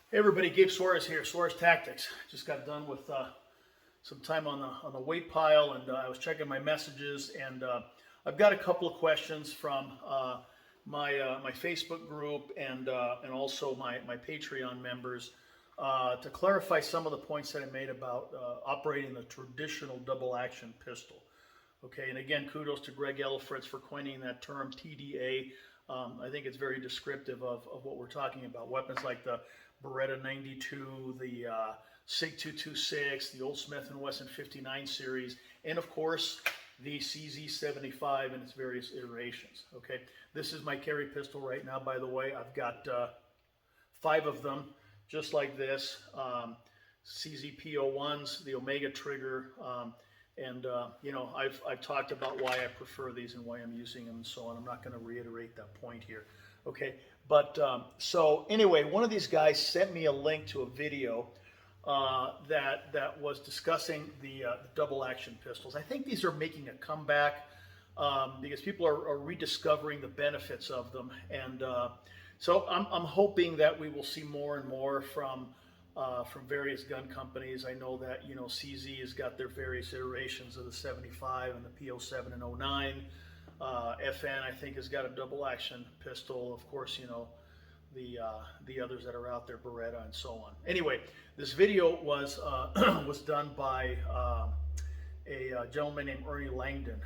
Hey everybody, Gabe Suarez here, Suarez Tactics. Just got done with some time on the weight pile, and I was checking my messages, and I've got a couple of questions from my Facebook group and also my Patreon members to clarify some of the points that I made about operating the traditional double action pistol. Okay, and again, kudos to Greg Elfritz for coining that term TDA. I think it's very descriptive of what we're talking about. Weapons like the Beretta 92, the SIG 226, the old Smith & Wesson 59 series, and of course the CZ 75 and its various iterations. Okay, this is my carry pistol right now, by the way. I've got 5 of them, just like this. CZ P01s, the Omega trigger, you know, I've talked about why I prefer these and why I'm using them and so on. I'm not going to reiterate that point here. Okay, but so anyway, one of these guys sent me a link to a video that was discussing the double action pistols. I think these are making a comeback because people are rediscovering the benefits of them, and so I'm hoping that we will see more and more from various gun companies. I know that, you know, CZ has got their various iterations of the 75 and the P07 and 09. FN, I think, has got a double action pistol. Of course, you know, the others that are out there, Beretta and so on. Anyway, this video was was done by a gentleman named Ernie Langdon.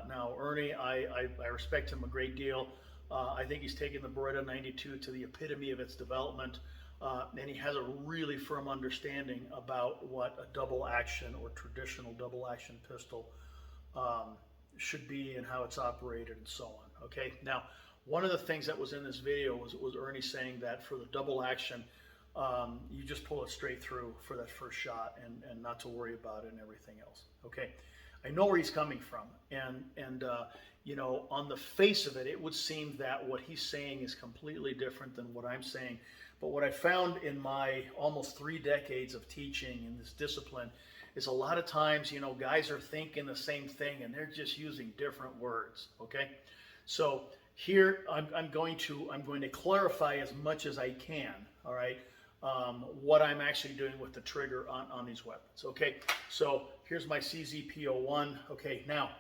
Now, Ernie, I respect him a great deal. I think he's taken the Beretta 92 to the epitome of its development. And he has a really firm understanding about what a double action or traditional double action pistol should be and how it's operated and so on. Okay, now one of the things that was in this video was Ernie saying that for the double action, you just pull it straight through for that first shot and not to worry about it and everything else. Okay, I know where he's coming from, and you know, on the face of it, it would seem that what he's saying is completely different than what I'm saying. But what I found in my almost 3 decades of teaching in this discipline is a lot of times, you know, guys are thinking the same thing and they're just using different words. Okay, so here I'm going to clarify as much as I can. All right, what I'm actually doing with the trigger on these weapons. Okay, so here's my CZP01. Okay, now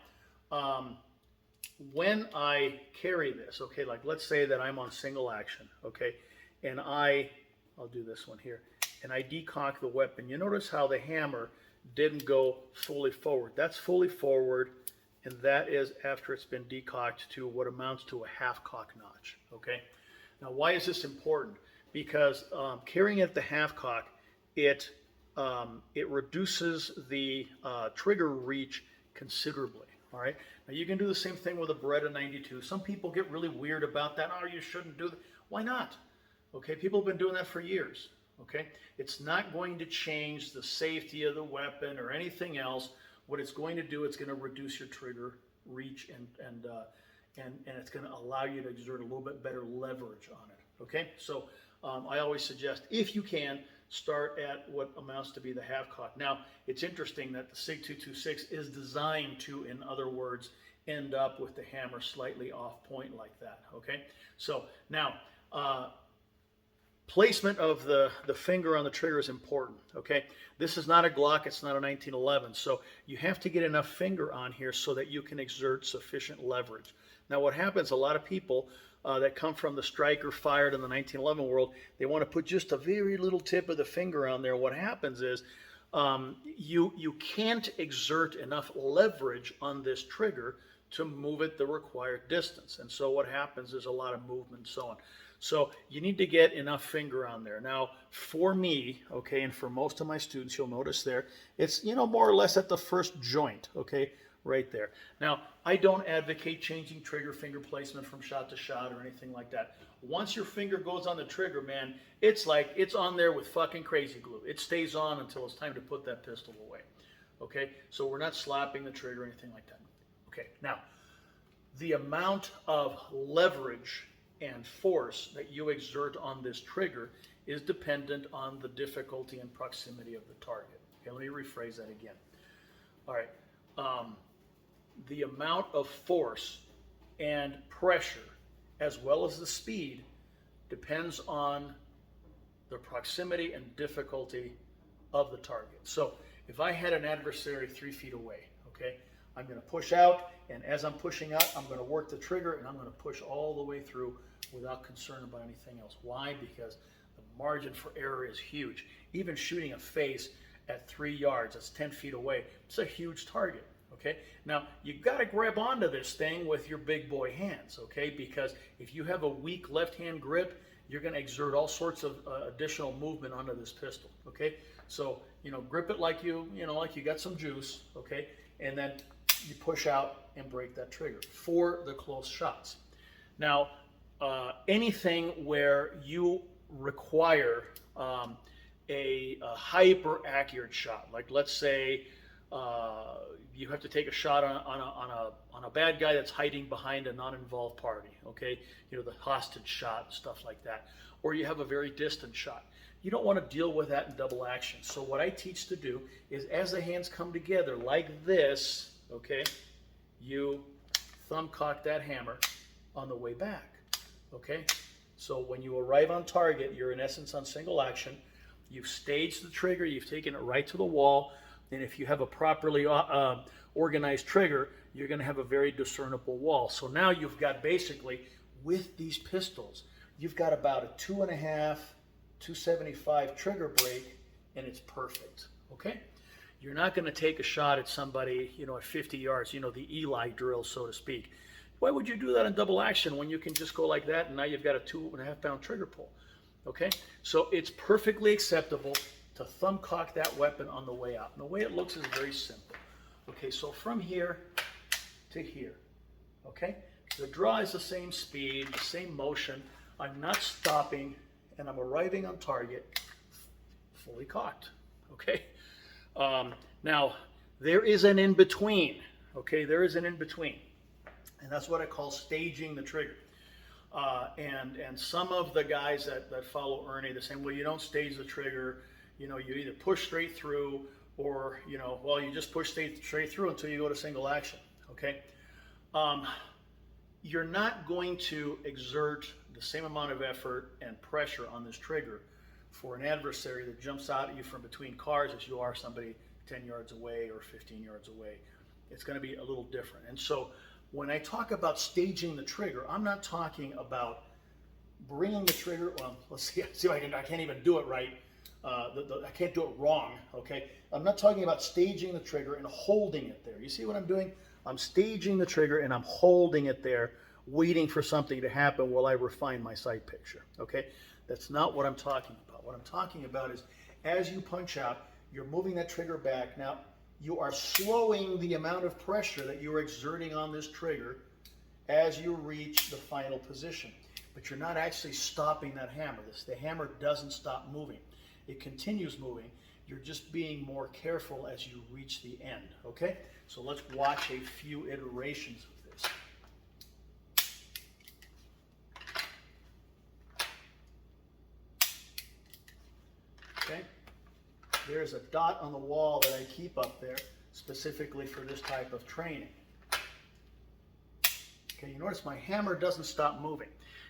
when I carry this, okay, like let's say that I'm on single action, okay, and I'll do this one here, and I decock the weapon. You notice how the hammer didn't go fully forward. That's fully forward, and that is after it's been decocked to what amounts to a half cock notch, okay? Now, why is this important? Because carrying at the half cock, it reduces the trigger reach considerably. All right. Now you can do the same thing with a Beretta 92. Some people get really weird about that. Oh, you shouldn't do that. Why not? Okay, people have been doing that for years. Okay, it's not going to change the safety of the weapon or anything else. What it's going to do, it's going to reduce your trigger reach and it's going to allow you to exert a little bit better leverage on it. Okay, so I always suggest, if you can, start at what amounts to be the half cock. Now, it's interesting that the SIG 226 is designed to, in other words, end up with the hammer slightly off point like that. Okay, so now placement of the finger on the trigger is important. Okay, this is not a Glock, it's not a 1911, so you have to get enough finger on here so that you can exert sufficient leverage. Now, what happens, a lot of people that come from the striker fired in the 1911 world, they want to put just a very little tip of the finger on there. What happens is you can't exert enough leverage on this trigger to move it the required distance, and so what happens is a lot of movement and so on. So you need to get enough finger on there. Now, for me, okay, and for most of my students, you'll notice there, it's, you know, more or less at the first joint, okay, right there. Now, I don't advocate changing trigger finger placement from shot to shot or anything like that. Once your finger goes on the trigger, man, it's like it's on there with fucking crazy glue. It stays on until it's time to put that pistol away, okay? So we're not slapping the trigger or anything like that. Okay, now, the amount of leverage and force that you exert on this trigger is dependent on the difficulty and proximity of the target. Okay, let me rephrase that again. All right, the amount of force and pressure as well as the speed depends on the proximity and difficulty of the target. So if I had an adversary 3 feet away, okay, I'm going to push out, and as I'm pushing out, I'm going to work the trigger, and I'm going to push all the way through without concern about anything else. Why? Because the margin for error is huge. Even shooting a face at 3 yards, that's 10 feet away, it's a huge target. Okay, now you've got to grab onto this thing with your big boy hands, okay, because if you have a weak left hand grip, you're going to exert all sorts of additional movement onto this pistol. Okay, so grip it like like you got some juice, okay, and then you push out and break that trigger for the close shots. Now anything where you require a hyper accurate shot, like let's say you have to take a shot on a bad guy that's hiding behind a non-involved party, okay? The hostage shot, stuff like that. Or you have a very distant shot. You don't want to deal with that in double action. So what I teach to do is as the hands come together like this, okay, you thumb cock that hammer on the way back, okay? So when you arrive on target, you're in essence on single action. You've staged the trigger, you've taken it right to the wall, and if you have a properly organized trigger, you're going to have a very discernible wall. So now you've got basically, with these pistols, you've got about a 2.5, 275 trigger break, and it's perfect, okay? You're not going to take a shot at somebody, at 50 yards, the Eli drill, so to speak. Why would you do that in double action when you can just go like that and now you've got a 2.5 pound trigger pull, okay? So it's perfectly acceptable to thumb cock that weapon on the way out. And the way it looks is very simple. Okay, so from here to here, okay? The draw is the same speed, the same motion. I'm not stopping, and I'm arriving on target fully cocked, okay? Now, there is an in-between, okay? There is an in-between, and that's what I call staging the trigger. And some of the guys that follow Ernie, they're saying, well, you don't stage the trigger, you either push straight through or, you just push straight through until you go to single action, okay? You're not going to exert the same amount of effort and pressure on this trigger for an adversary that jumps out at you from between cars as you are somebody 10 yards away or 15 yards away. It's going to be a little different. And so when I talk about staging the trigger, I'm not talking about bringing the trigger, well, let's see if I can't even do it right. I can't do it wrong, okay? I'm not talking about staging the trigger and holding it there. You see what I'm doing? I'm staging the trigger and I'm holding it there, waiting for something to happen while I refine my sight picture, okay? That's not what I'm talking about. What I'm talking about is as you punch out, you're moving that trigger back. Now, you are slowing the amount of pressure that you're exerting on this trigger as you reach the final position. But you're not actually stopping that hammer. The hammer doesn't stop moving. It continues moving. You're just being more careful as you reach the end, okay? So let's watch a few iterations of this. Okay? There's a dot on the wall that I keep up there specifically for this type of training. Okay, you notice my hammer doesn't stop moving.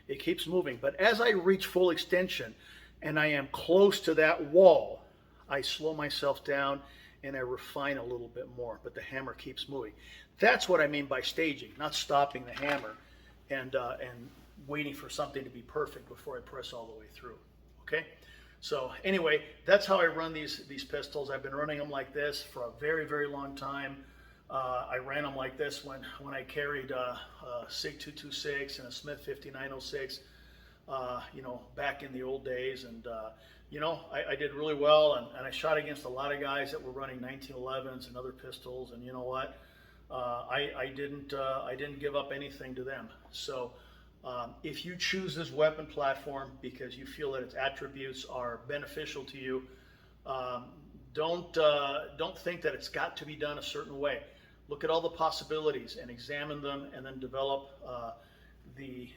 It keeps moving, but as I reach full extension and I am close to that wall, I slow myself down and I refine a little bit more, but the hammer keeps moving. That's what I mean by staging, not stopping the hammer and waiting for something to be perfect before I press all the way through, okay? So anyway, that's how I run these pistols. I've been running them like this for a very, very long time. I ran them like this when I carried a SIG 226 and a Smith 5906, back in the old days. And, I did really well, and I shot against a lot of guys that were running 1911s and other pistols. And you know what? I didn't give up anything to them. So if you choose this weapon platform because you feel that its attributes are beneficial to you, don't think that it's got to be done a certain way. Look at all the possibilities and examine them, and then develop the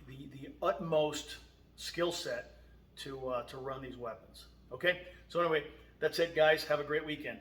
utmost skill set to run these weapons. Okay? So anyway, that's it, guys. Have a great weekend.